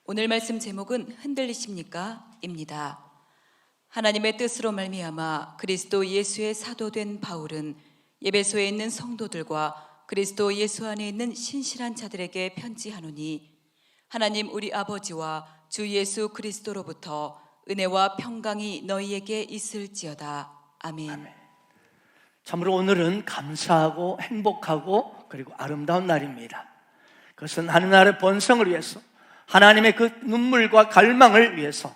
오늘 말씀 제목은 흔들리십니까? 입니다. 하나님의 뜻으로 말미암아 그리스도 예수의 사도된 바울은 에베소에 있는 성도들과 그리스도 예수 안에 있는 신실한 자들에게 편지하노니 하나님 우리 아버지와 주 예수 그리스도로부터 은혜와 평강이 너희에게 있을지어다. 아멘. 참으로 오늘은 감사하고 행복하고 그리고 아름다운 날입니다. 그것은 하나님의 번성을 위해서, 하나님의 그 눈물과 갈망을 위해서,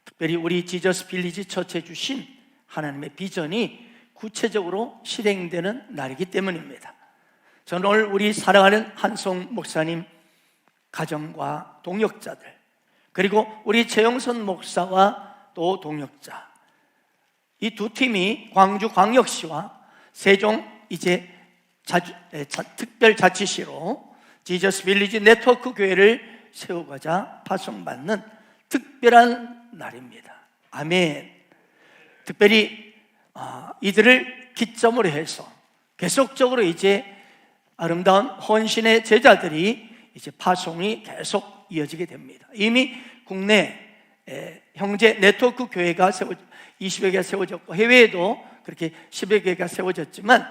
특별히 우리 지저스 빌리지 처치해 주신 하나님의 비전이 구체적으로 실행되는 날이기 때문입니다. 저는 오늘 우리 사랑하는 한송 목사님 가정과 동역자들, 그리고 우리 최영선 목사와 또 동역자, 이 두 팀이 광주광역시와 세종 특별자치시로 지저스 빌리지 네트워크 교회를 세우고자 파송받는 특별한 날입니다. 아멘. 특별히 이들을 기점으로 해서 계속적으로 이제 아름다운 헌신의 제자들이 이제 파송이 계속 이어지게 됩니다. 이미 국내 형제 네트워크 교회가 20여 개가 세워졌고 해외에도 그렇게 10여 개가 세워졌지만,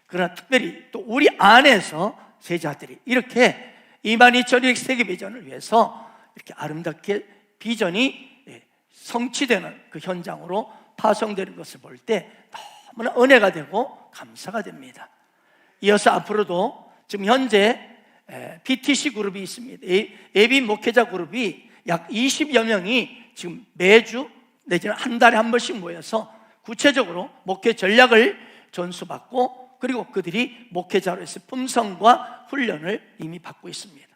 그러나 특별히 또 우리 안에서 제자들이 이렇게 22,200 세계 비전을 위해서 이렇게 아름답게 비전이 성취되는 그 현장으로 파송되는 것을 볼 때 너무나 은혜가 되고 감사가 됩니다. 이어서 앞으로도 지금 현재 PTC 그룹이 있습니다. 예비 목회자 그룹이 약 20여 명이 지금 매주 내지는 한 달에 한 번씩 모여서 구체적으로 목회 전략을 전수받고, 그리고 그들이 목회자로서 품성과 훈련을 이미 받고 있습니다.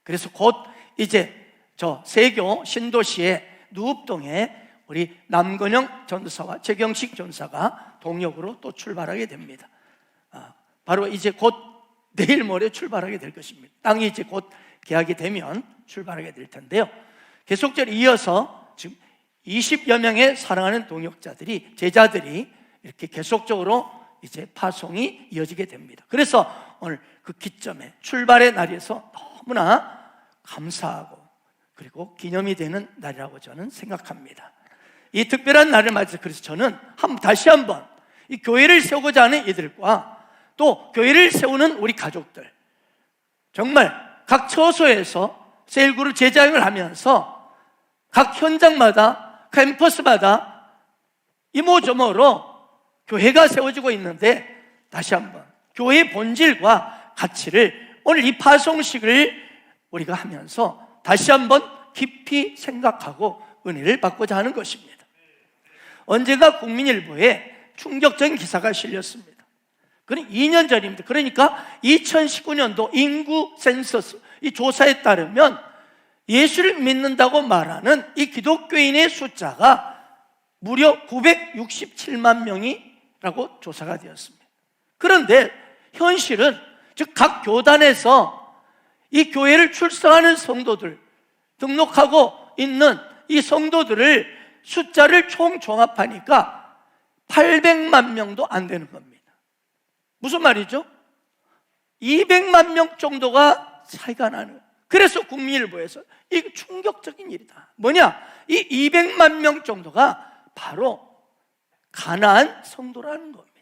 그래서 곧 이제 저 세교 신도시의 누읍동에 우리 남건영 전도사와 최경식 전사가 동역으로 또 출발하게 됩니다. 바로 이제 곧 내일 모레 출발하게 될 것입니다. 땅이 이제 곧 계약이 되면 출발하게 될 텐데요. 계속적으로 이어서 지금 20여 명의 사랑하는 동역자들이, 제자들이 이렇게 계속적으로 이제 파송이 이어지게 됩니다. 그래서 오늘 그 기점에 출발의 날에서 너무나 감사하고 그리고 기념이 되는 날이라고 저는 생각합니다. 이 특별한 날을 맞아서 그래서 저는 다시 한번 이 교회를 세우고자 하는 이들과 또 교회를 세우는 우리 가족들, 정말 각 처소에서 셀그룹 제자행을 하면서 각 현장마다 캠퍼스마다 이모저모로 교회가 세워지고 있는데, 다시 한번 교회의 본질과 가치를 오늘 이 파송식을 우리가 하면서 다시 한번 깊이 생각하고 은혜를 받고자 하는 것입니다. 언젠가 국민일보에 충격적인 기사가 실렸습니다. 그건 2년 전입니다. 그러니까 2019년도 인구 센서스 이 조사에 따르면 예수를 믿는다고 말하는 이 기독교인의 숫자가 무려 967만 명이라고 조사가 되었습니다. 그런데 현실은, 즉 각 교단에서 이 교회를 출석하는 성도들, 등록하고 있는 이 성도들을 숫자를 총 종합하니까 800만 명도 안 되는 겁니다. 무슨 말이죠? 200만 명 정도가 차이가 나는. 그래서 국민일보에서 이거 충격적인 일이다. 뭐냐? 이 200만 명 정도가 바로 가나안 성도라는 겁니다.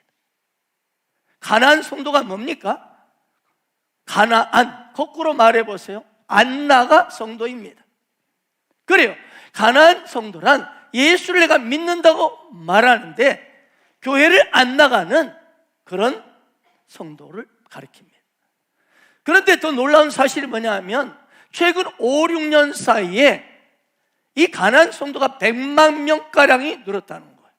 가나안 성도가 뭡니까? 가나안, 거꾸로 말해보세요. 안나가 성도입니다. 그래요. 가나안 성도란 예수를 내가 믿는다고 말하는데 교회를 안 나가는 그런 성도를 가리킵니다. 그런데 더 놀라운 사실이 뭐냐 하면 최근 5, 6년 사이에 이 가나안 성도가 100만 명가량이 늘었다는 거예요.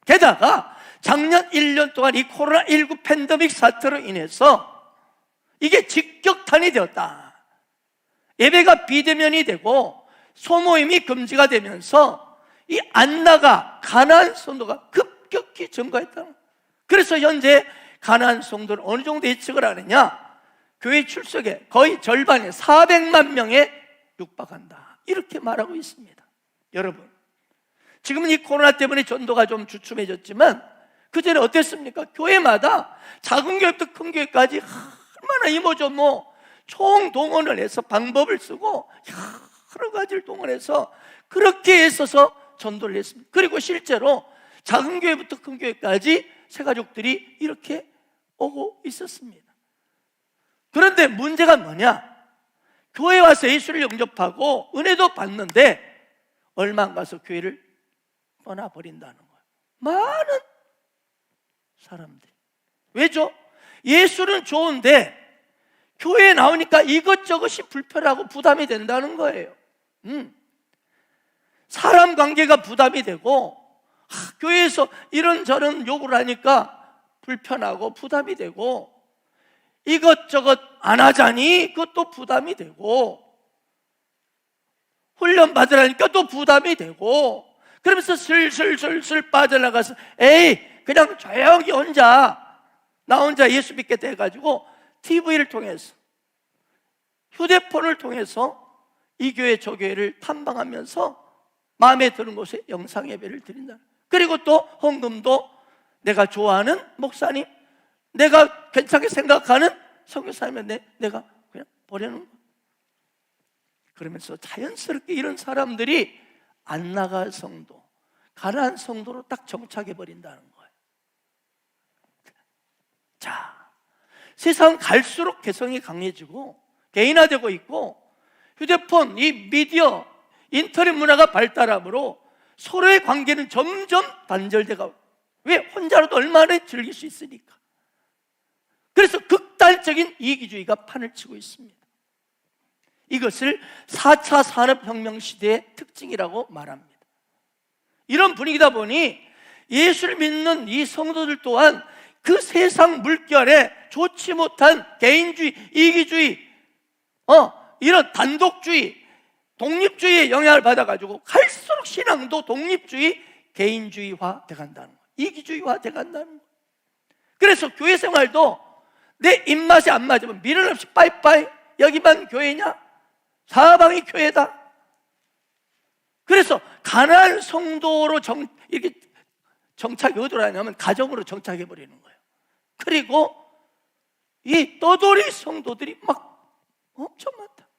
게다가 작년 1년 동안 이 코로나19 팬데믹 사태로 인해서 이게 직격탄이 되었다. 예배가 비대면이 되고 소모임이 금지가 되면서 이 안나가, 가나안 성도가 급격히 증가했다는 거예요. 그래서 현재 가나안 성도를 어느 정도 예측을 하느냐, 교회 출석에 거의 절반에 400만 명에 육박한다, 이렇게 말하고 있습니다. 여러분, 지금은 이 코로나 때문에 전도가 좀 주춤해졌지만 그전에 어땠습니까? 교회마다 작은 교회부터 큰 교회까지 얼마나 이모저모 총동원을 해서 방법을 쓰고 여러 가지를 동원해서 그렇게 애써서 전도를 했습니다. 그리고 실제로 작은 교회부터 큰 교회까지 새가족들이 이렇게 오고 있었습니다. 그런데 문제가 뭐냐? 교회 와서 예수를 영접하고 은혜도 받는데 얼마 안 가서 교회를 떠나버린다는 거예요. 많은 사람들이. 왜죠? 예수는 좋은데 교회에 나오니까 이것저것이 불편하고 부담이 된다는 거예요. 사람 관계가 부담이 되고 교회에서 이런저런 요구를 하니까 불편하고 부담이 되고 이것저것 안 하자니 그것도 부담이 되고 훈련 받으라니까 또 부담이 되고 그러면서 슬슬 빠져나가서 에이 그냥 조용히 나 혼자 예수 믿게 돼가지고 TV를 통해서 휴대폰을 통해서 이 교회 저 교회를 탐방하면서 마음에 드는 곳에 영상 예배를 드린다. 그리고 또 헌금도 내가 좋아하는 목사님, 내가 괜찮게 생각하는 선교사님한테 내가 그냥 보내는 거예요. 그러면서 자연스럽게 이런 사람들이 안 나갈 성도, 가난한 성도로 딱 정착해 버린다는 거예요. 자, 세상 갈수록 개성이 강해지고 개인화되고 있고 휴대폰, 이 미디어, 인터넷 문화가 발달함으로 서로의 관계는 점점 단절돼가고 왜? 혼자라도 얼마나 즐길 수 있으니까. 그래서 극단적인 이기주의가 판을 치고 있습니다. 이것을 4차 산업혁명 시대의 특징이라고 말합니다. 이런 분위기다 보니 예수를 믿는 이 성도들 또한 그 세상 물결에 좋지 못한 개인주의, 이기주의, 이런 단독주의, 독립주의의 영향을 받아가지고 갈수록 신앙도 독립주의, 개인주의화 돼간다는 거예요. 이기주의화 돼간다는 거예요. 그래서 교회 생활도 내 입맛에 안 맞으면 미련 없이 빠이빠이 여기만 교회냐? 사방이 교회다. 그래서 가난한 성도로 이렇게 정착이 어디로 하냐면 가정으로 정착해 버리는 거예요. 그리고 이 떠돌이 성도들이 막 엄청 많다.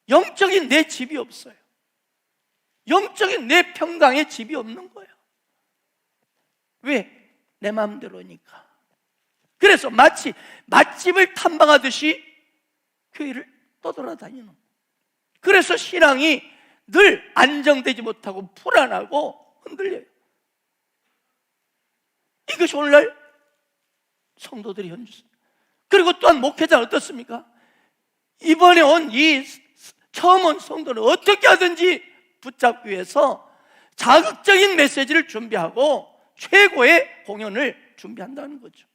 영적인 내 집이 없어요. 영적인 내 평강에 집이 없는 거예요. 왜? 내 마음대로니까. 그래서 마치 맛집을 탐방하듯이 교회를 떠돌아다니는 거예요. 그래서 신앙이 늘 안정되지 못하고 불안하고 흔들려요. 이것이 오늘날 성도들이 현주입니다. 그리고 또한 목회자는 어떻습니까? 이번에 처음 온 성도는 어떻게 하든지 붙잡기 위해서 자극적인 메시지를 준비하고 최고의 공연을 준비한다는 거죠.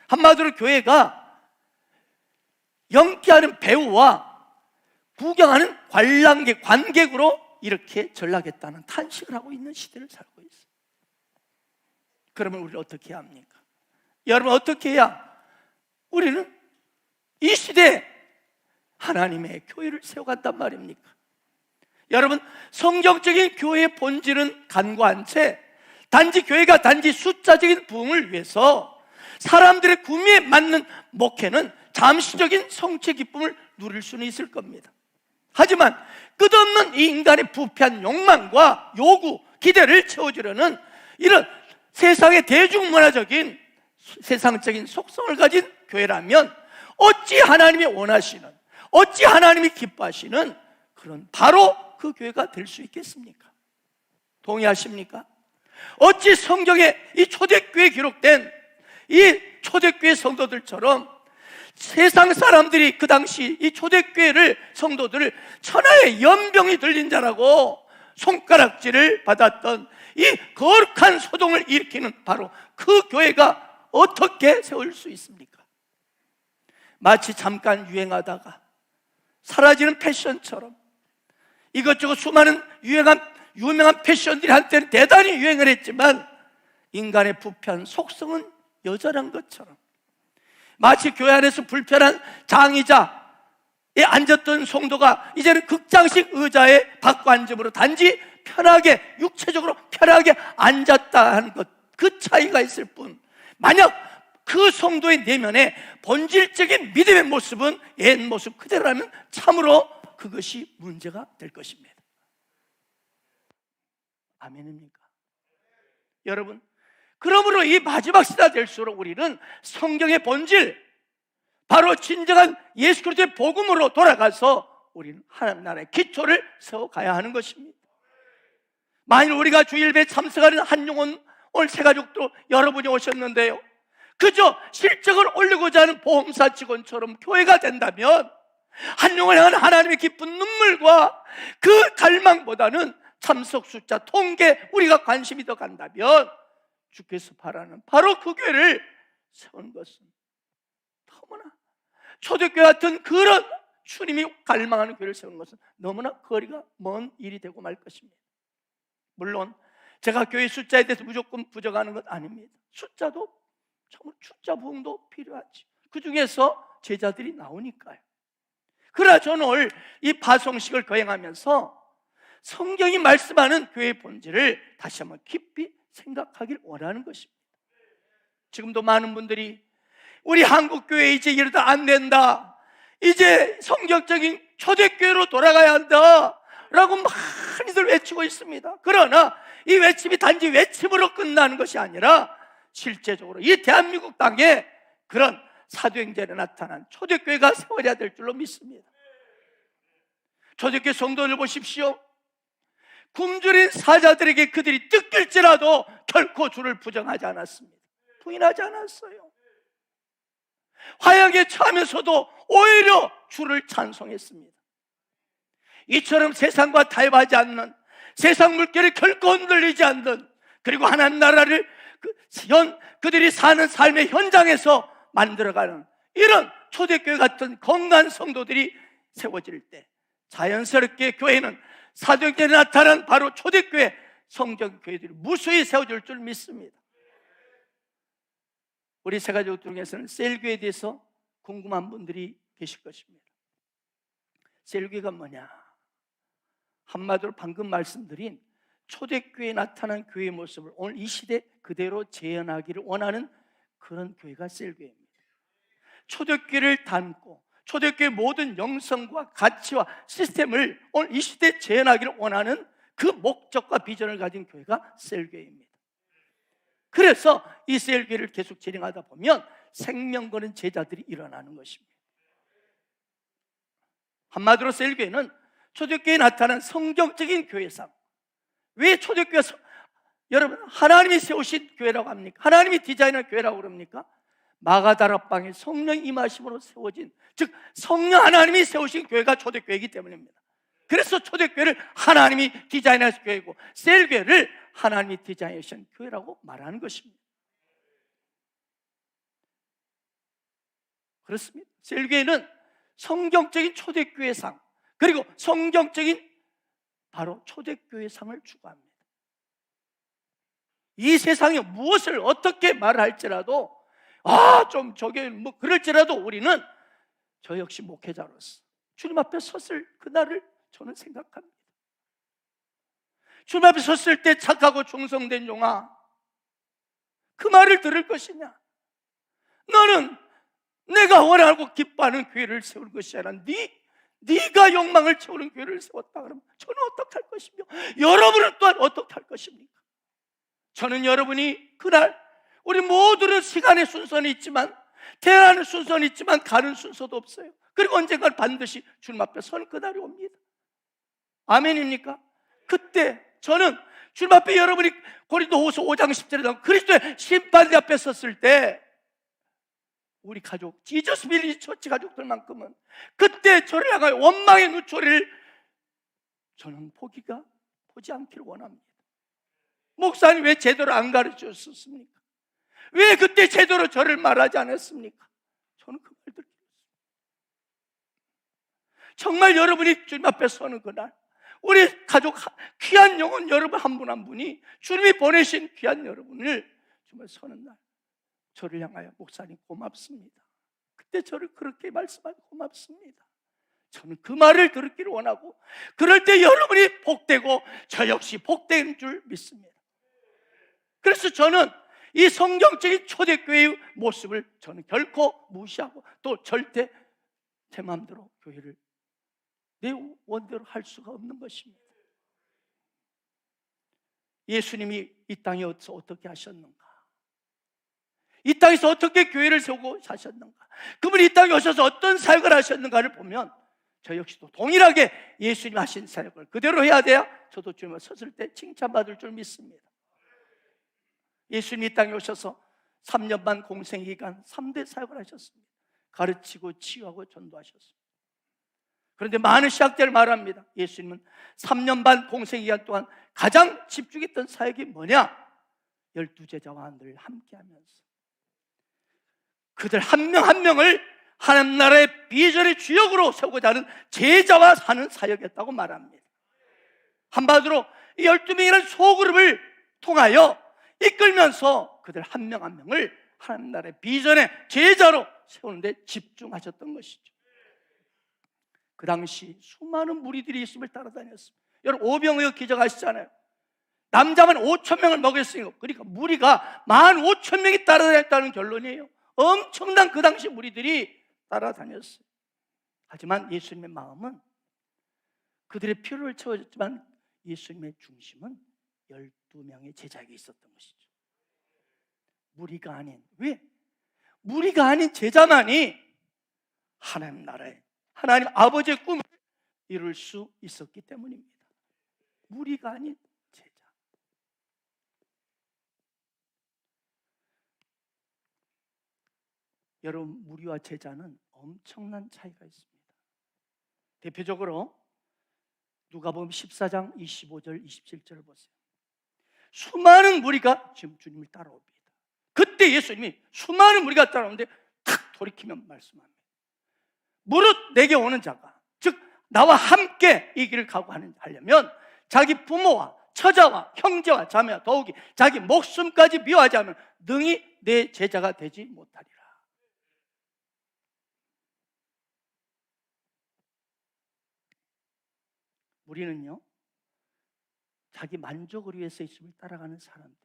한마디로 교회가 연기하는 배우와 구경하는 관객으로 이렇게 전락했다는 탄식을 하고 있는 시대를 살고 있어요. 그러면 우리는 어떻게 해야 합니까? 여러분 어떻게 해야 우리는 이 시대에 하나님의 교회를 세워간단 말입니까? 여러분 성경적인 교회의 본질은 간과한 채 단지 교회가 단지 숫자적인 부흥을 위해서 사람들의 구미에 맞는 목회는 잠시적인 성취 기쁨을 누릴 수는 있을 겁니다. 하지만 끝없는 이 인간의 부패한 욕망과 요구, 기대를 채워주려는 이런 세상의 대중문화적인 세상적인 속성을 가진 교회라면 어찌 하나님이 원하시는, 어찌 하나님이 기뻐하시는 그런 바로 그 교회가 될 수 있겠습니까? 동의하십니까? 어찌 성경에 이 초대교회에 기록된 이 초대교회 성도들처럼 세상 사람들이 그 당시 이 초대교회를 성도들을 천하의 연병이 들린 자라고 손가락질을 받았던 이 거룩한 소동을 일으키는 바로 그 교회가 어떻게 세울 수 있습니까? 마치 잠깐 유행하다가 사라지는 패션처럼 이것저것 수많은 유명한 패션들이 한때는 대단히 유행을 했지만 인간의 부패한 속성은 여전한 것처럼 마치 교회 안에서 불편한 장의자에 앉았던 성도가 이제는 극장식 의자에 바꿔 앉음으로 단지 편하게, 육체적으로 편하게 앉았다 하는 것, 그 차이가 있을 뿐 만약 그 성도의 내면에 본질적인 믿음의 모습은 옛 모습 그대로라면 참으로 그것이 문제가 될 것입니다. 아멘입니까? 여러분, 그러므로 이 마지막 시대가 될수록 우리는 성경의 본질, 바로 진정한 예수 그리스도의 복음으로 돌아가서 우리는 하나님 나라의 기초를 세워가야 하는 것입니다. 만일 우리가 주일배에 참석하는 한용원 오늘 새 가족도 여러분이 오셨는데요, 그저 실적을 올리고자 하는 보험사 직원처럼 교회가 된다면 한용을 향한 하나님의 기쁜 눈물과 그 갈망보다는 참석 숫자, 통계, 우리가 관심이 더 간다면 주께서 바라는 바로 그 교회를 세운 것은 너무나, 초대교회 같은 그런 주님이 갈망하는 교회를 세우는 것은 너무나 거리가 먼 일이 되고 말 것입니다. 물론 제가 교회 숫자에 대해서 무조건 부정하는 것 아닙니다. 숫자도 정말 숫자 부흥도 필요하지. 그 중에서 제자들이 나오니까요. 그러나 저는 오늘 이 파송식을 거행하면서 성경이 말씀하는 교회의 본질을 다시 한번 깊이 생각하길 원하는 것입니다. 지금도 많은 분들이 우리 한국교회 이제 이러다 안 된다, 이제 성경적인 초대교회로 돌아가야 한다 라고 많이들 외치고 있습니다. 그러나 이 외침이 단지 외침으로 끝나는 것이 아니라 실제적으로 이 대한민국 땅에 그런 사도행전에 나타난 초대교회가 세워져야 될 줄로 믿습니다. 초대교회 성도들 보십시오. 굶주린 사자들에게 그들이 뜯길지라도 결코 주를 부정하지 않았습니다. 부인하지 않았어요. 화약에 처하면서도 오히려 주를 찬송했습니다. 이처럼 세상과 타협하지 않는, 세상 물결이 결코 흔들리지 않는, 그리고 하나님 나라를 그들이 사는 삶의 현장에서 만들어가는 이런 초대교회 같은 건강한 성도들이 세워질 때 자연스럽게 교회는 사도행전에 나타난 바로 초대교회 성경교회들이 무수히 세워질 줄 믿습니다. 우리 새가족 중에서는 셀교회에 대해서 궁금한 분들이 계실 것입니다. 셀교회가 뭐냐? 한마디로 방금 말씀드린 초대교회에 나타난 교회의 모습을 오늘 이 시대 그대로 재현하기를 원하는 그런 교회가 셀교회입니다. 초대교회를 담고 초대교회의 모든 영성과 가치와 시스템을 오늘 이 시대에 재현하기를 원하는 그 목적과 비전을 가진 교회가 셀교회입니다. 그래서 이 셀교회를 계속 진행하다 보면 생명 거는 제자들이 일어나는 것입니다. 한마디로 셀교회는 초대교회에 나타난 성경적인 교회상. 왜 초대교회가 여러분 하나님이 세우신 교회라고 합니까? 하나님이 디자인한 교회라고 그럽니까? 마가다락방에 성령 임하심으로 세워진, 즉 성령 하나님이 세우신 교회가 초대교회이기 때문입니다. 그래서 초대교회를 하나님이 디자인하신 교회고 셀교회를 하나님이 디자인하신 교회라고 말하는 것입니다. 그렇습니다. 셀교회는 성경적인 초대교회상, 그리고 성경적인 바로 초대교회상을 추구합니다. 이 세상에 무엇을 어떻게 말할지라도 좀 저게 뭐 그럴지라도 우리는 저 역시 목회자로서 주님 앞에 섰을 그날을 저는 생각합니다. 주님 앞에 섰을 때 착하고 충성된 종아, 그 말을 들을 것이냐? 너는 내가 원하고 기뻐하는 교회를 세울 것이 아니라 네가 욕망을 채우는 교회를 세웠다 그러면 저는 어떻게 할 것이며 여러분은 또한 어떻게 할 것입니까? 저는 여러분이 그날 우리 모두는 시간의 순서는 있지만, 태어나는 순서는 있지만 가는 순서도 없어요. 그리고 언젠가 반드시 주님 앞에 선 그날이 옵니다. 아멘입니까? 그때 저는 주님 앞에 여러분이 고린도후서 5장 10절에 나온 그리스도의 심판대 앞에 섰을 때 우리 가족, 지저스 빌리지 처치 가족들만큼은 그때 저를 향하여 원망의 눈초리를 저는 보지 않기를 원합니다. 목사님 왜 제대로 안 가르쳐줬습니까? 왜 그때 제대로 저를 말하지 않았습니까? 저는 그 말 듣기 정말 여러분이 주님 앞에 서는 그날, 우리 가족 귀한 영혼 여러분 한 분 한 분이 주님이 보내신 귀한 여러분을 정말 서는 날, 저를 향하여 목사님 고맙습니다, 그때 저를 그렇게 말씀하고 고맙습니다, 저는 그 말을 들었기를 원하고, 그럴 때 여러분이 복되고 저 역시 복된 줄 믿습니다. 그래서 저는 이 성경적인 초대교회의 모습을 저는 결코 무시하고 또 절대 제 마음대로 교회를 내 원대로 할 수가 없는 것입니다. 예수님이 이 땅에서 어떻게 하셨는가? 이 땅에서 어떻게 교회를 세우고 사셨는가? 그분이 이 땅에 오셔서 어떤 사역을 하셨는가를 보면 저 역시도 동일하게 예수님 하신 사역을 그대로 해야 돼야 저도 주님을 섰을 때 칭찬받을 줄 믿습니다. 예수님이 이 땅에 오셔서 3년 반 공생기간 3대 사역을 하셨습니다. 가르치고 치유하고 전도하셨습니다. 그런데 많은 신학자를 말합니다. 예수님은 3년 반 공생기간 동안 가장 집중했던 사역이 뭐냐? 12제자와 늘 함께하면서 그들 한 명 한 명을 하나님 나라의 비전의 주역으로 세우고자 하는 제자와 사는 사역이었다고 말합니다. 한마디로 이 12명이라는 소그룹을 통하여 이끌면서 그들 한 명 한 명을 하나님 나라의 비전의 제자로 세우는 데 집중하셨던 것이죠. 그 당시 수많은 무리들이 예수님을 따라다녔습니다. 여러분 오병이어 기적 아시잖아요. 남자만 5,000명을 먹였으니까 그러니까 무리가 15,000명이 따라다녔다는 결론이에요. 엄청난 그 당시 무리들이 따라다녔어요. 하지만 예수님의 마음은 그들의 필요를 채워줬지만 예수님의 중심은 12명의 제자에게 있었던 것이죠. 무리가 아닌, 왜? 무리가 아닌 제자만이 하나님 나라의 하나님 아버지의 꿈을 이룰 수 있었기 때문입니다. 무리가 아닌 제자. 여러분, 무리와 제자는 엄청난 차이가 있습니다. 대표적으로 누가복음 14장 25절 27절을 보세요. 수많은 무리가 지금 주님을 따라옵니다. 그때 예수님이 수많은 무리가 따라오는데 탁 돌이키면 말씀합니다. 무릇 내게 오는 자가, 즉 나와 함께 이 길을 가고 하려면 자기 부모와 처자와 형제와 자매와 더욱이 자기 목숨까지 미워하지 않으면 능히 내 제자가 되지 못하리라. 우리는요, 자기 만족을 위해서 예수님을 따라가는 사람들이에요.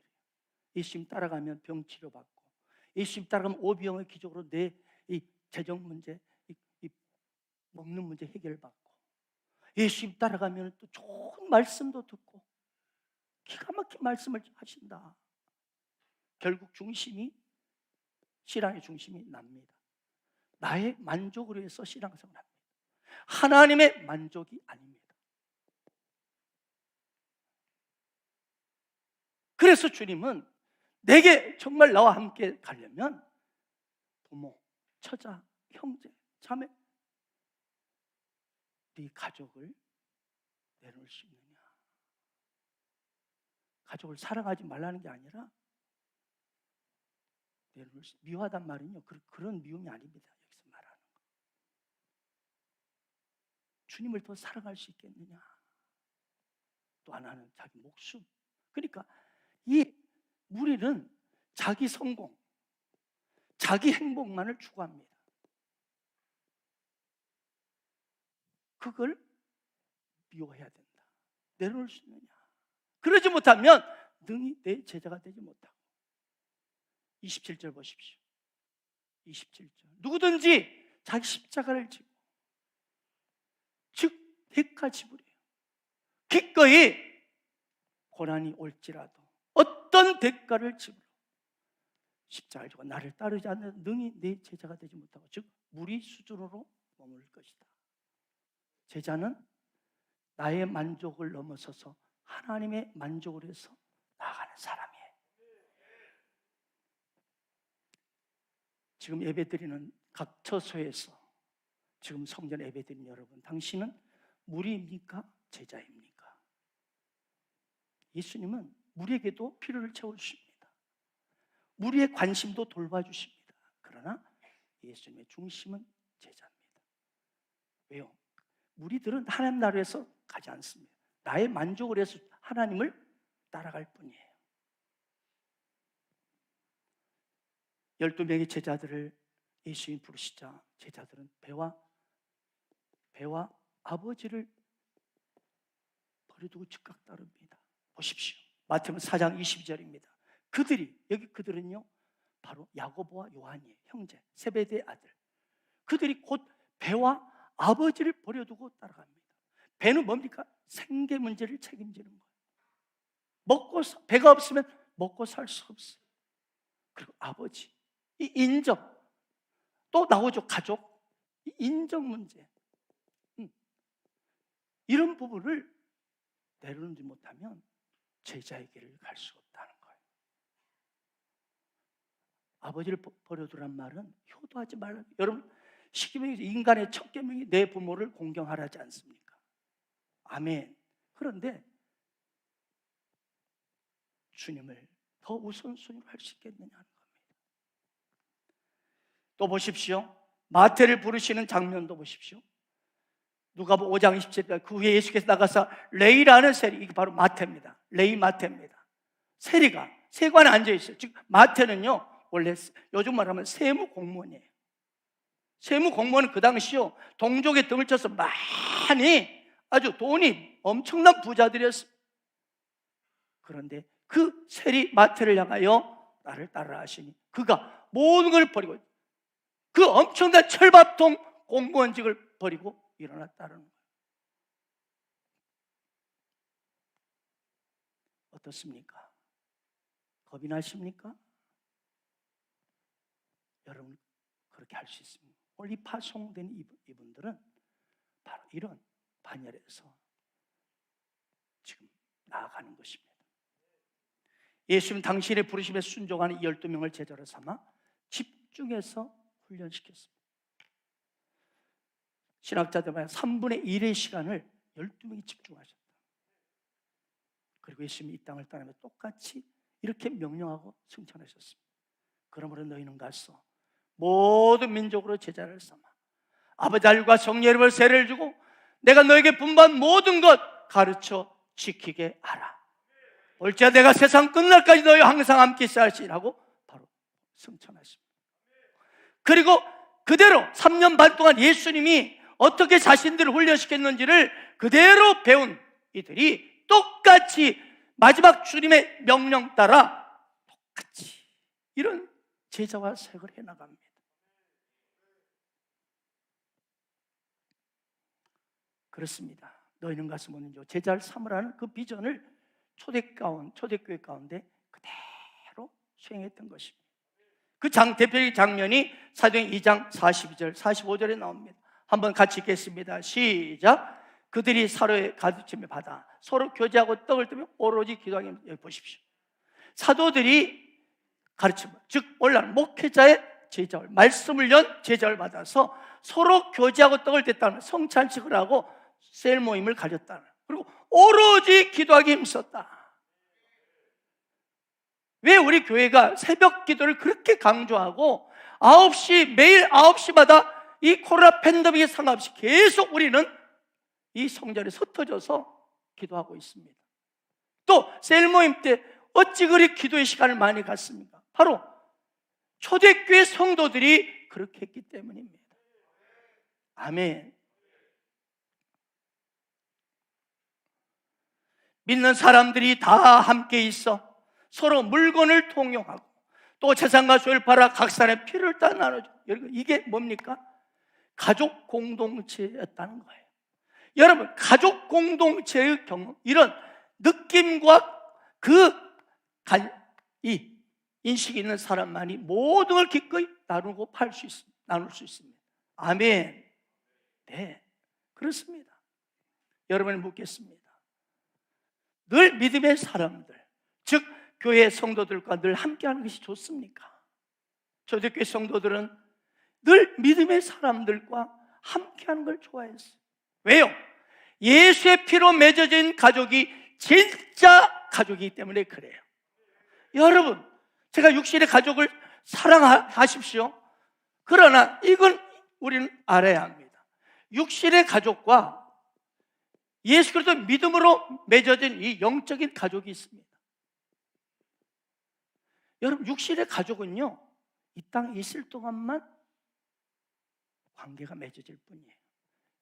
예수님 따라가면 병 치료받고, 예수님 따라가면 오병의 기적으로 내 이 재정 문제, 이 먹는 문제 해결받고, 예수님 따라가면 또 좋은 말씀도 듣고 기가 막힌 말씀을 하신다. 결국 중심이, 신앙의 중심이 납니다. 나의 만족을 위해서 신앙생활을 합니다. 하나님의 만족이 아닙니다. 그래서 주님은 내게 정말 나와 함께 가려면 부모, 처자, 형제, 자매, 네 가족을 내놓을 수 있느냐? 가족을 사랑하지 말라는 게 아니라 내놓을 수, 미워하단 말은요, 그런 미움이 아닙니다. 여기서 말하는 거. 주님을 더 사랑할 수 있겠느냐? 또 하나는 자기 목숨. 그러니까 이 무리는 자기 성공, 자기 행복만을 추구합니다. 그걸 미워해야 된다. 내놓을 수 있느냐? 그러지 못하면 능히 내 제자가 되지 못하고. 27절 보십시오. 27절. 누구든지 자기 십자가를 지고, 즉 대가 지불이에요. 기꺼이 고난이 올지라도 어떤 대가를 지불어 십자가를 지고 나를 따르지 않는 능히 내 제자가 되지 못하고, 즉 무리 수준으로 머물 것이다. 제자는 나의 만족을 넘어서서 하나님의 만족을 위해서 나아가는 사람이에요. 지금 예배드리는 각 처소에서 지금 성전 예배드리는 여러분, 당신은 무리입니까? 제자입니까? 예수님은 무리에게도 필요를 채워주십니다. 무리의 관심도 돌봐주십니다. 그러나 예수님의 중심은 제자입니다. 왜요? 무리들은 하나님 나라에서 가지 않습니다. 나의 만족을 위해서 하나님을 따라갈 뿐이에요. 12명의 제자들을 예수님이 부르시자 제자들은 배와 아버지를 버려두고 즉각 따릅니다. 보십시오. 마태복음 4장 22절입니다. 그들은요 바로 야고보와 요한이에요. 형제, 세베대의 아들. 그들이 곧 배와 아버지를 버려두고 따라갑니다. 배는 뭡니까? 생계 문제를 책임지는 거예요. 배가 없으면 먹고 살 수 없어요. 그리고 아버지, 이 인정, 또 나오죠. 가족, 이 인정 문제. 이런 부분을 내려놓지 못하면 제자의 길을 갈 수가 없다는 거예요. 아버지를 버려두란 말은 효도하지 말라. 여러분, 십계명에서 인간의 첫 계명이 내 부모를 공경하라지 않습니까? 아멘. 그런데 주님을 더 우선순위로 할 수 있겠느냐는 겁니다. 또 보십시오. 마태를 부르시는 장면도 보십시오. 누가복음 5장 27절, 그 후에 예수께서 나가서 레이라는 세리, 이게 바로 마태입니다. 레이 마태입니다. 세리가 세관에 앉아 있어요. 즉 마태는요 원래 요즘 말하면 세무 공무원이에요. 세무 공무원은 그 당시요 동족의 등을 쳐서 많이 아주 돈이 엄청난 부자들이었습니다. 그런데 그 세리 마태를 향하여 나를 따르라 하시니 그가 모든 걸 버리고 그 엄청난 철밥통 공무원직을 버리고 일어났다는 거예요. 어떻습니까? 겁이 나십니까? 여러분 그렇게 할 수 있습니다. 오늘 이 파송된 이분들은 바로 이런 반열에서 지금 나아가는 것입니다. 예수님 당신의 부르심에 순종하는 12명을 제자로 삼아 집중해서 훈련시켰습니다. 신학자들 말에 3분의 1의 시간을 12명이 집중하셨다. 그리고 예수님이 이 땅을 떠나며 똑같이 이렇게 명령하고 승천하셨습니다. 그러므로 너희는 가서 모든 민족으로 제자를 삼아 아버지 아들과 성령 이름으로 세례를 주고 내가 너에게 분부한 모든 것 가르쳐 지키게 하라. 볼지어다 내가 세상 끝날까지 너희와 항상 함께 있어 하시라고 바로 승천하십니다. 그리고 그대로 3년 반 동안 예수님이 어떻게 자신들을 훈련시켰는지를 그대로 배운 이들이 똑같이 마지막 주님의 명령 따라 똑같이 이런 제자와 사역을 해나갑니다. 그렇습니다. 너희는 가서 뭐는요 제자를 삼으라는 그 비전을 초대교회 가운데 그대로 수행했던 것입니다. 그 대표적인 장면이 사도행 2장 42절 45절에 나옵니다. 한번 같이 읽겠습니다. 시작. 그들이 서로의 가르침을 받아 서로 교제하고 떡을 뜨며 오로지 기도하기. 여기 보십시오. 사도들이 가르침, 즉 올라는 목회자의 제자를 말씀을 연 제자를 받아서 서로 교제하고 떡을 뗐다는 성찬식을 하고 셀 모임을 가졌다는, 그리고 오로지 기도하기 힘썼다. 왜 우리 교회가 새벽 기도를 그렇게 강조하고 9시 매일 9시마다 이 코로나 팬데믹에 상관없이 계속 우리는 이 성전에 흩어져서 기도하고 있습니다. 또 셀 모임 때 어찌 그리 기도의 시간을 많이 갖습니까? 바로 초대교회 성도들이 그렇게 했기 때문입니다. 아멘. 믿는 사람들이 다 함께 있어 서로 물건을 통용하고 또 재산과 소유를 팔아 각 사람의 피를 다 나눠줘. 여러분 이게 뭡니까? 가족 공동체였다는 거예요. 여러분 가족 공동체의 경험, 이런 느낌과 이 인식이 있는 사람만이 모든 걸 기꺼이 나누고 나눌 수 있습니다. 아멘. 네, 그렇습니다. 여러분을 묻겠습니다. 늘 믿음의 사람들, 즉 교회 성도들과 늘 함께하는 것이 좋습니까? 초대교회 성도들은 늘 믿음의 사람들과 함께하는 걸 좋아했어요. 왜요? 예수의 피로 맺어진 가족이 진짜 가족이기 때문에 그래요. 여러분, 제가 육신의 가족을 사랑하십시오. 그러나 이건 우리는 알아야 합니다. 육신의 가족과 예수 그리스도 믿음으로 맺어진 이 영적인 가족이 있습니다. 여러분, 육신의 가족은요, 이 땅에 있을 동안만 관계가 맺어질 뿐이에요.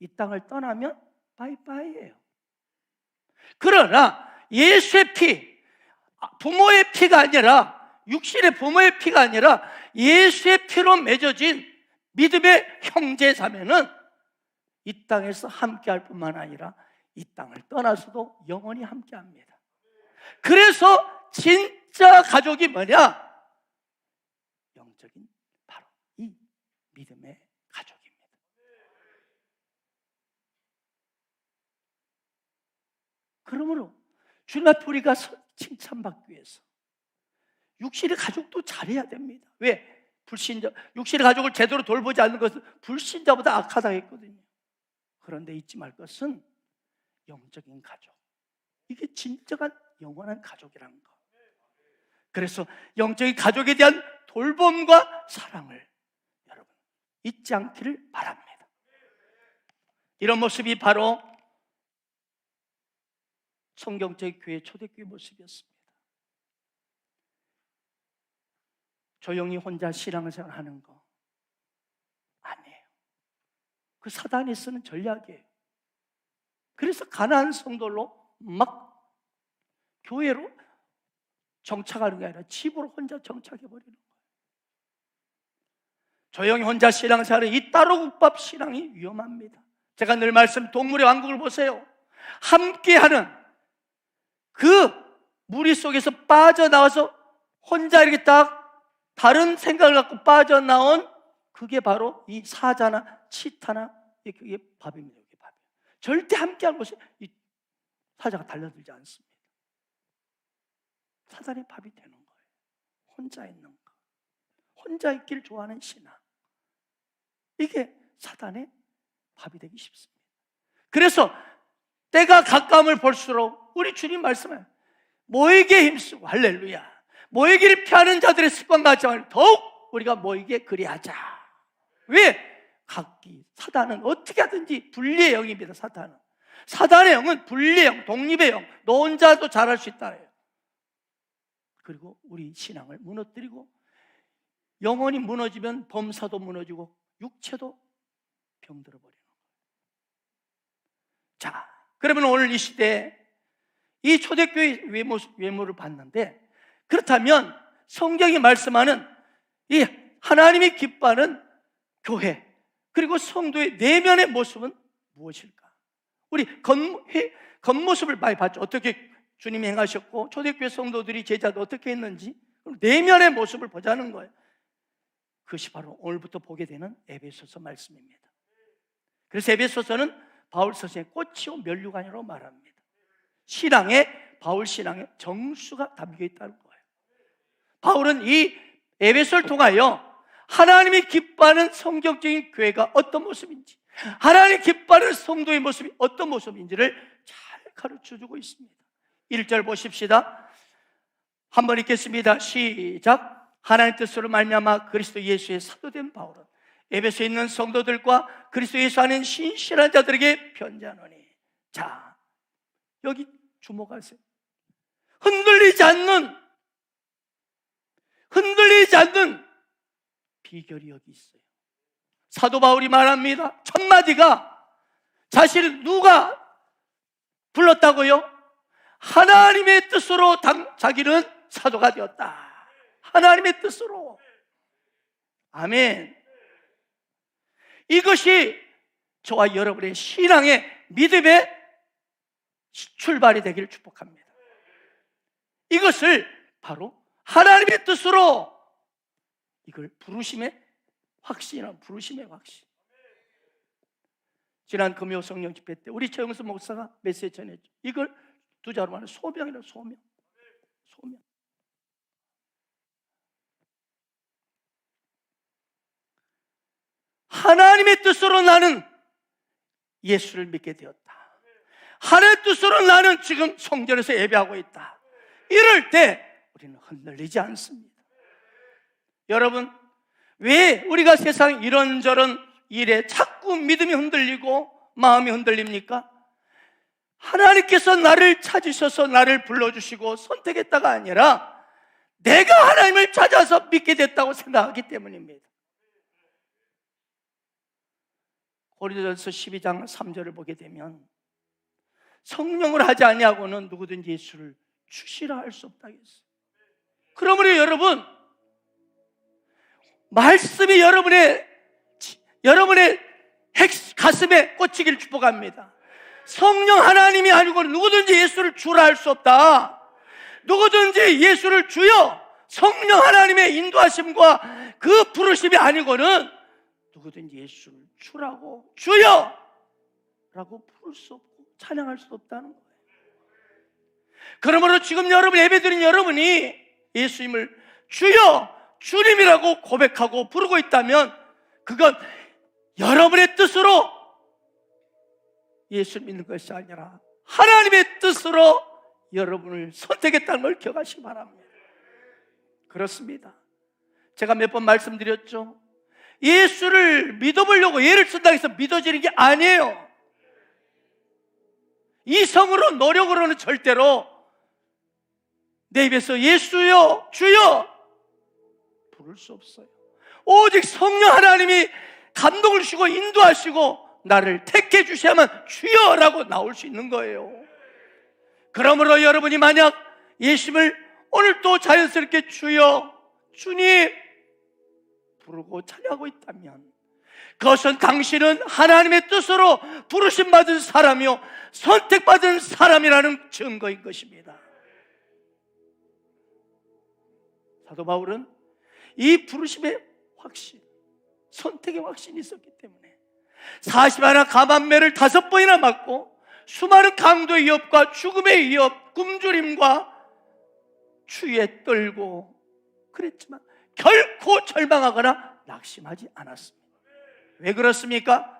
이 땅을 떠나면 바이바이예요. 그러나 예수의 피, 부모의 피가 아니라 육신의 부모의 피가 아니라 예수의 피로 맺어진 믿음의 형제자매는 이 땅에서 함께할 뿐만 아니라 이 땅을 떠나서도 영원히 함께합니다. 그래서 진짜 가족이 뭐냐? 영적인 바로 이 믿음의 가족입니다. 그러므로 주님 앞에 우리가 칭찬받기 위해서 육신의 가족도 잘해야 됩니다. 왜? 불신자, 육신의 가족을 제대로 돌보지 않는 것은 불신자보다 악하다 했거든요. 그런데 잊지 말 것은 영적인 가족, 이게 진정한 영원한 가족이라는 거. 그래서 영적인 가족에 대한 돌봄과 사랑을 여러분 잊지 않기를 바랍니다. 이런 모습이 바로 성경적 교회, 초대교회 모습이었습니다. 조용히 혼자 신앙생활 하는 거 아니에요. 그 사단이 쓰는 전략이에요. 그래서 가난한 성도로 막 교회로 정착하는 게 아니라 집으로 혼자 정착해버리는 거예요. 조용히 혼자 신앙생활은 이 따로국밥 신앙이 위험합니다. 제가 늘 말씀, 동물의 왕국을 보세요. 함께하는 그 무리 속에서 빠져나와서 혼자 이렇게 딱 다른 생각을 갖고 빠져나온 그게 바로 이 사자나 치타나 그게 밥입니다. 이게 밥이에요. 절대 함께하는 곳에 이 사자가 달려들지 않습니다. 사단의 밥이 되는 거예요. 혼자 있는 거, 혼자 있기를 좋아하는 신앙, 이게 사단의 밥이 되기 쉽습니다. 그래서 때가 가까움을 볼수록 우리 주님 말씀은 모이게 힘쓰고, 할렐루야, 모이기를 피하는 자들의 습관 같지 말고 더욱 우리가 모이게 그리하자. 왜? 각기 사단은 어떻게 하든지 분리의 영입니다. 사단의 영은 분리의 영, 독립의 영, 너 혼자도 잘할 수 있다 해요. 그리고 우리 신앙을 무너뜨리고, 영혼이 무너지면 범사도 무너지고 육체도 병들어 버리는 거예요. 자, 그러면 오늘 이 시대에 이 초대교회 외모를 봤는데, 그렇다면 성경이 말씀하는 이 하나님이 기뻐하는 교회 그리고 성도의 내면의 모습은 무엇일까? 우리 겉모습을 많이 봤죠. 어떻게 주님이 행하셨고 초대교회 성도들이 제자도 어떻게 했는지, 내면의 모습을 보자는 거예요. 그것이 바로 오늘부터 보게 되는 에베소서 말씀입니다. 그래서 에베소서는 바울 서신의 꽃이요 면류관이라고 말합니다. 바울 신앙의 정수가 담겨 있다는 거예요. 바울은 이 에베소를 통하여 하나님이 기뻐하는 성경적인 교회가 어떤 모습인지, 하나님이 기뻐하는 성도의 모습이 어떤 모습인지를 잘 가르쳐주고 있습니다. 1절 보십시다. 한번 읽겠습니다. 시작. 하나님의 뜻으로 말미암아 그리스도 예수의 사도된 바울은 에베소에 있는 성도들과 그리스도 예수 안에 있는 신실한 자들에게 편지하노니. 자, 여기 주목하세요. 흔들리지 않는 비결이 여기 있어요. 사도 바울이 말합니다. 첫 마디가 자신을 누가 불렀다고요? 하나님의 뜻으로 자기는 사도가 되었다. 하나님의 뜻으로. 아멘. 이것이 저와 여러분의 신앙의 믿음의 출발이 되기를 축복합니다. 이것을 바로 하나님의 뜻으로, 이걸 부르심의 확신이라고, 부르심의 확신. 지난 금요 성령 집회 때 우리 최영수 목사가 메시지 전했죠. 이걸 두 자로 말하는 소명이라고. 소명. 하나님의 뜻으로 나는 예수를 믿게 되었다. 하나님의 뜻으로 나는 지금 성전에서 예배하고 있다. 이럴 때 우리는 흔들리지 않습니다. 여러분, 왜 우리가 세상 이런저런 일에 자꾸 믿음이 흔들리고 마음이 흔들립니까? 하나님께서 나를 찾으셔서 나를 불러주시고 선택했다가 아니라 내가 하나님을 찾아서 믿게 됐다고 생각하기 때문입니다. 고린도전서 12장 3절을 보게 되면 성령을 하지 아니하고는 누구든지 예수를 주시라 할 수 없다 했어요. 그러므로 여러분, 말씀이 여러분의 가슴에 꽂히기를 축복합니다. 성령 하나님이 아니고 누구든지 예수를 주라 할 수 없다. 누구든지 예수를 주여, 성령 하나님의 인도하심과 그 부르심이 아니고는 누구든지 예수를 주라고, 주여 라고 부를 수 없고 찬양할 수 없다는 거예요. 그러므로 지금 여러분, 예배드린 여러분이 예수님을 주여, 주님이라고 고백하고 부르고 있다면 그건 여러분의 뜻으로 예수 믿는 것이 아니라 하나님의 뜻으로 여러분을 선택했다는 걸 기억하시기 바랍니다. 그렇습니다. 제가 몇 번 말씀드렸죠. 예수를 믿어보려고 예를 쓴다고 해서 믿어지는 게 아니에요. 이성으로, 노력으로는 절대로 내 입에서 예수여, 주여 부를 수 없어요. 오직 성령 하나님이 감동을 주시고 인도하시고 나를 택해 주셔야만 주여라고 나올 수 있는 거예요. 그러므로 여러분이 만약 예수님을 오늘 또 자연스럽게 주여, 주님 부르고 찬양하고 있다면 그것은 당신은 하나님의 뜻으로 부르심 받은 사람이요 선택받은 사람이라는 증거인 것입니다. 사도 바울은 이 부르심의 확신, 선택의 확신이 있었기 때문에 40하나 감암매를 5번이나 맞고 수많은 강도의 위협과 죽음의 위협, 굶주림과 추위에 떨고 그랬지만 결코 절망하거나 낙심하지 않았습니다. 왜 그렇습니까?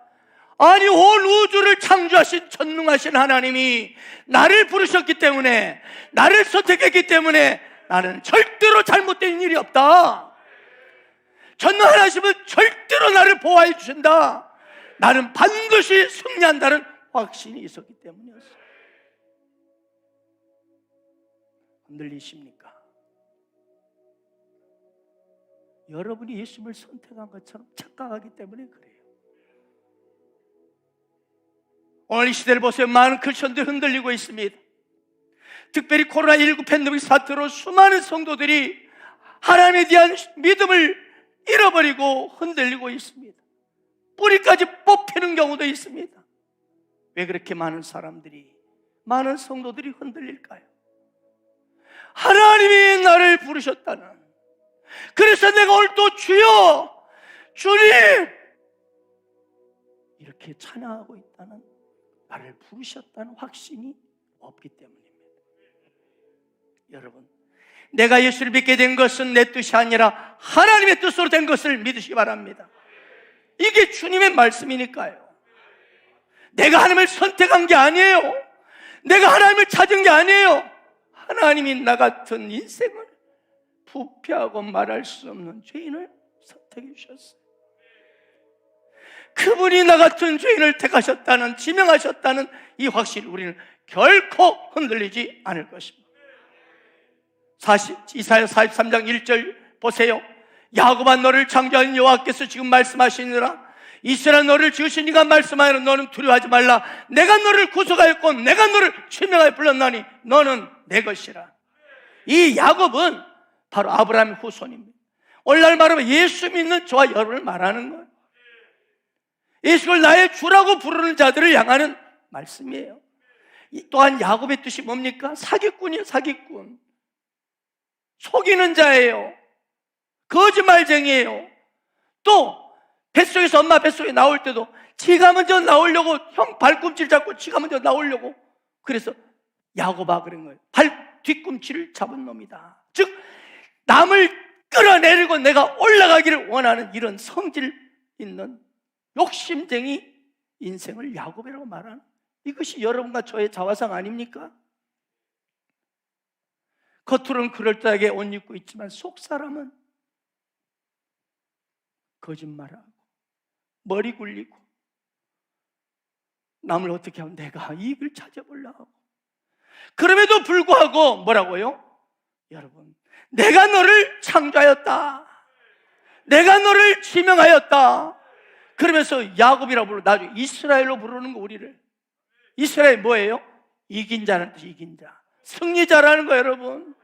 아니, 온 우주를 창조하신 전능하신 하나님이 나를 부르셨기 때문에, 나를 선택했기 때문에 나는 절대로 잘못된 일이 없다. 전능하심은 절대로 나를 보호해 주신다. 나는 반드시 승리한다는 확신이 있었기 때문이었어요. 흔들리십니까? 여러분이 예수님을 선택한 것처럼 착각하기 때문에 그래요. 오늘 이 시대를 보세요. 많은 크리스천들이 흔들리고 있습니다. 특별히 코로나19 팬데믹 사태로 수많은 성도들이 하나님에 대한 믿음을 잃어버리고 흔들리고 있습니다. 뿌리까지 뽑히는 경우도 있습니다. 왜 그렇게 많은 사람들이, 많은 성도들이 흔들릴까요? 하나님이 나를 부르셨다는, 그래서 내가 오늘 또 주여, 주님 이렇게 찬양하고 있다는, 나를 부르셨다는 확신이 없기 때문입니다. 여러분, 내가 예수를 믿게 된 것은 내 뜻이 아니라 하나님의 뜻으로 된 것을 믿으시기 바랍니다. 이게 주님의 말씀이니까요. 내가 하나님을 선택한 게 아니에요. 내가 하나님을 찾은 게 아니에요. 하나님이 나 같은 인생을 부패하고 말할 수 없는 죄인을 선택해 주셨어요. 그분이 나 같은 죄인을 택하셨다는, 지명하셨다는 이 확신을 우리는 결코 흔들리지 않을 것입니다. 이사야 43장 1절 보세요. 야곱아, 너를 창조한 여호와께서 지금 말씀하시니라. 이스라엘, 너를 지으신 이가 말씀하여 너는 두려워하지 말라. 내가 너를 구속하였고 내가 너를 지명하여 불렀나니 너는 내 것이라. 이 야곱은 바로 아브라함의 후손입니다. 오늘날 말하면 예수 믿는 저와 여러분을 말하는 거예요. 예수를 나의 주라고 부르는 자들을 향하는 말씀이에요. 또한 야곱의 뜻이 뭡니까? 사기꾼이에요. 사기꾼. 속이는 자예요. 거짓말쟁이에요. 또 뱃속에서, 엄마 뱃속에 나올 때도 지가 먼저 나오려고, 형 발꿈치를 잡고 지가 먼저 나오려고, 그래서 야곱아 그런 거예요. 뒤꿈치를 잡은 놈이다. 즉 남을 끌어내리고 내가 올라가기를 원하는 이런 성질 있는 욕심쟁이 인생을 야곱이라고 말하는, 이것이 여러분과 저의 자화상 아닙니까? 겉으로는 그럴듯하게 옷 입고 있지만 속 사람은 거짓말하고 머리 굴리고 남을 어떻게 하면 내가 이익을 찾아보려고 하고, 그럼에도 불구하고 뭐라고요? 여러분, 내가 너를 창조하였다, 내가 너를 지명하였다. 그러면서 야곱이라고 부르고 나중에 이스라엘로 부르는 거, 우리를. 이스라엘 뭐예요? 이긴 자라는 뜻이, 이긴 자, 승리자라는 거예요. 여러분,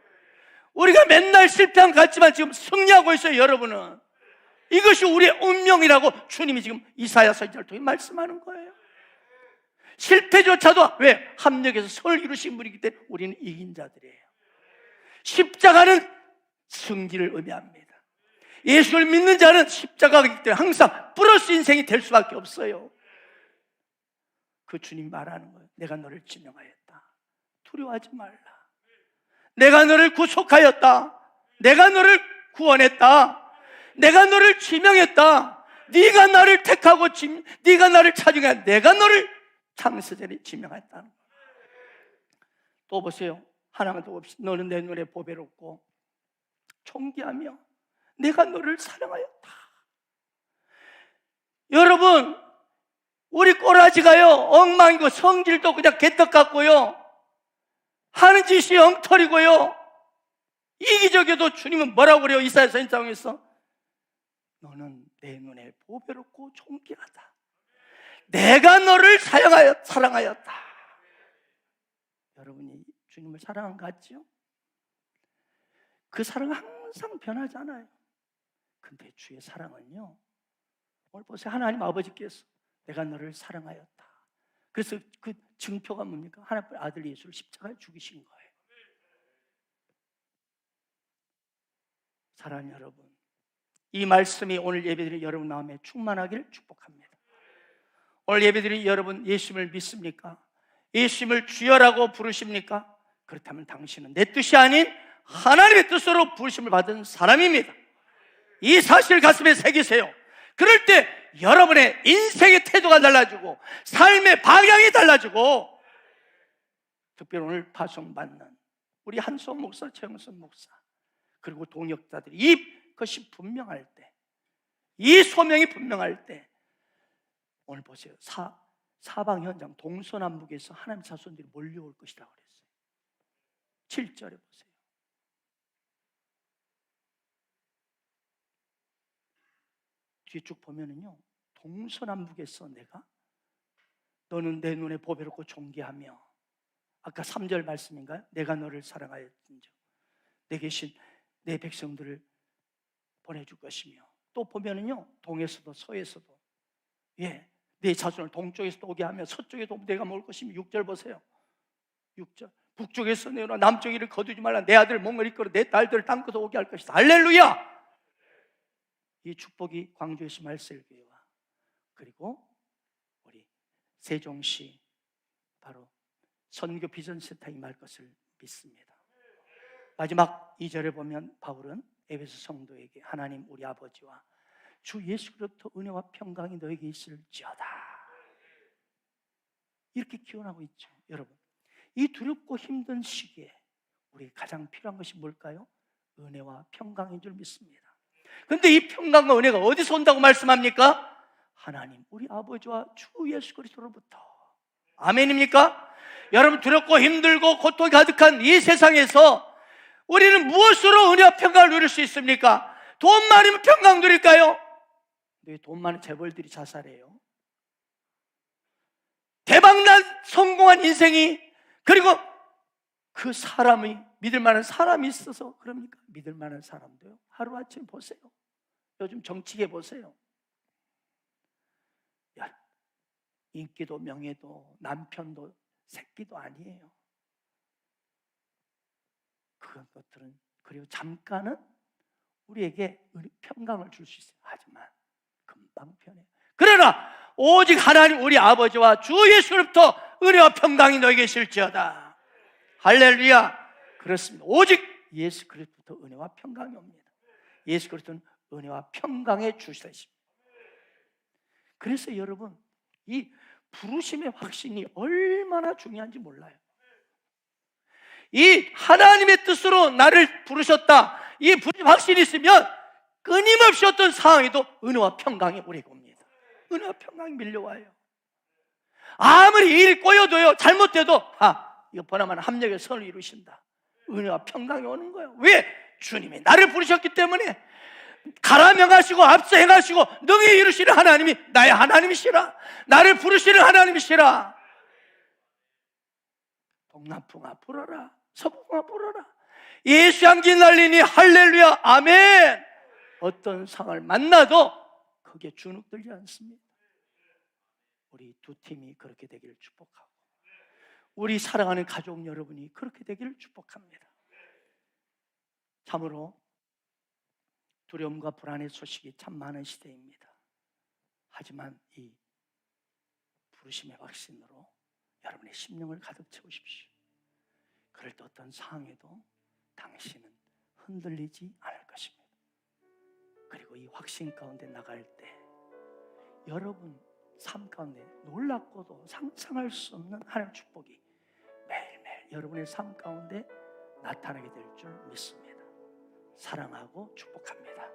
우리가 맨날 실패한 것 같지만 지금 승리하고 있어요. 여러분은 이것이 우리의 운명이라고 주님이 지금 이사야서 2절 통해 말씀하는 거예요. 실패조차도 왜? 합력해서 선을 이루신 분이기 때문에 우리는 이긴 자들이에요. 십자가는 승리를 의미합니다. 예수를 믿는 자는 십자가이기 때문에 항상 플러스 인생이 될 수밖에 없어요. 그 주님 말하는 거예요. 내가 너를 지명하였다. 두려워하지 말라. 내가 너를 구속하였다. 내가 너를 구원했다. 내가 너를 지명했다. 네가 나를 택하고 네가 나를 찾으니까 내가 너를 창세전에 지명했다는 거예요. 또 보세요. 하나님도 없이 너는 내 눈에 보배롭고 존귀하며 내가 너를 사랑하였다. 여러분, 우리 꼬라지가요 엉망이고 성질도 그냥 개떡 같고요 하는 짓이 엉터리고요 이기적이어도 주님은 뭐라고 그래요? 이사야서 1장에서 너는 내 눈에 보배롭고 존귀하다. 내가 너를 사랑하였다. 여러분이 주님을 사랑한 것 같죠? 그 사랑은 항상 변하지 않아요. 근데 주의 사랑은요, 오늘 보세요. 하나님 아버지께서 내가 너를 사랑하였다. 그래서 그 증표가 뭡니까? 하나님의 아들 예수를 십자가에 죽이신 거예요. 사랑하는 여러분, 이 말씀이 오늘 예배드린 여러분 마음에 충만하기를 축복합니다. 오늘 예배드린 여러분 예수님을 믿습니까? 예수님을 주여라고 부르십니까? 그렇다면 당신은 내 뜻이 아닌 하나님의 뜻으로 부르심을 받은 사람입니다. 이 사실을 가슴에 새기세요. 그럴 때 여러분의 인생의 태도가 달라지고 삶의 방향이 달라지고, 특별히 오늘 파송받는 우리 한수원 목사, 최영선 목사 그리고 동역자들이 이것이 분명할 때, 이 소명이 분명할 때, 오늘 보세요. 사방 현장 동서남북에서 하나님 자손들이 몰려올 것이라고 그랬어요. 7절에 보세요. 뒤에 쭉 보면은요, 동서남북에서 내가 너는 내 눈에 보배롭고 존귀하며, 아까 3절 말씀인가요? 내가 너를 사랑하였은즉 내 계신 내 백성들을 보내줄 것이며, 또 보면은요 동에서도 서에서도 내 자손을 동쪽에서도 오게 하며 서쪽에도 내가 먹을 것이며, 6절 보세요. 6절 북쪽에서 내오나 남쪽 이를 거두지 말라. 내 아들 몽을 이끌어 내 딸들을 땅끝에 오게 할 것이다. 할렐루야. 이 축복이 광주의 말셀교회와 그리고 우리 세종시 바로 선교 비전센터에 임할 것을 믿습니다. 마지막 2절에 보면 바울은 에베소 성도에게 하나님 우리 아버지와 주 예수 그리스도 은혜와 평강이 너에게 있을지어다 이렇게 기원하고 있죠. 여러분, 이 두렵고 힘든 시기에 우리에게 가장 필요한 것이 뭘까요? 은혜와 평강인 줄 믿습니다. 그런데 이 평강과 은혜가 어디서 온다고 말씀합니까? 하나님 우리 아버지와 주 예수 그리스도로부터. 아멘입니까? 여러분, 두렵고 힘들고 고통이 가득한 이 세상에서 우리는 무엇으로 은혜와 평강을 누릴 수 있습니까? 돈 많으면 평강 누릴까요? 왜 돈 많은 재벌들이 자살해요? 대박난 성공한 인생이, 그리고 그 사람이 믿을 만한 사람이 있어서 그럽니까? 믿을 만한 사람도요 하루아침에 보세요. 요즘 정치계 보세요. 인기도 명예도 남편도 새끼도 아니에요. 그런 것들은 그리고 잠깐은 우리에게 평강을 줄 수 있어요. 하지만 금방 편해요. 그러나 오직 하나님 우리 아버지와 주 예수로부터 은혜와 평강이 너에게 있을지어다. 할렐루야. 그렇습니다. 오직 예수 그리스도부터 은혜와 평강이 옵니다. 예수 그리스도는 은혜와 평강의 주시다십니다. 그래서 여러분, 이 부르심의 확신이 얼마나 중요한지 몰라요. 이 하나님의 뜻으로 나를 부르셨다, 이 부르심 확신이 있으면 끊임없이 어떤 상황에도 은혜와 평강이 우리에게 옵니다. 은혜와 평강이 밀려와요. 아무리 일이 꼬여도요, 잘못돼도 이거 보나마나 합력의 선을 이루신다. 은혜와 평강이 오는 거예요. 왜? 주님이 나를 부르셨기 때문에. 가라 명하시고 앞서 행하시고 능히 이루시는 하나님이 나의 하나님이시라. 나를 부르시는 하나님이시라. 동남풍아 불어라, 서북풍아 불어라. 예수 향기 날리니 할렐루야 아멘. 어떤 상을 만나도 그게 주눅들지 않습니다. 우리 두 팀이 그렇게 되기를 축복하고 우리 사랑하는 가족 여러분이 그렇게 되기를 축복합니다. 참으로 두려움과 불안의 소식이 참 많은 시대입니다. 하지만 이 부르심의 확신으로 여러분의 심령을 가득 채우십시오. 그럴 때 어떤 상황에도 당신은 흔들리지 않을 것입니다. 그리고 이 확신 가운데 나갈 때 여러분 삶 가운데 놀랍고도 상상할 수 없는 하나님의 축복이 매일매일 여러분의 삶 가운데 나타나게 될 줄 믿습니다. 사랑하고 축복합니다.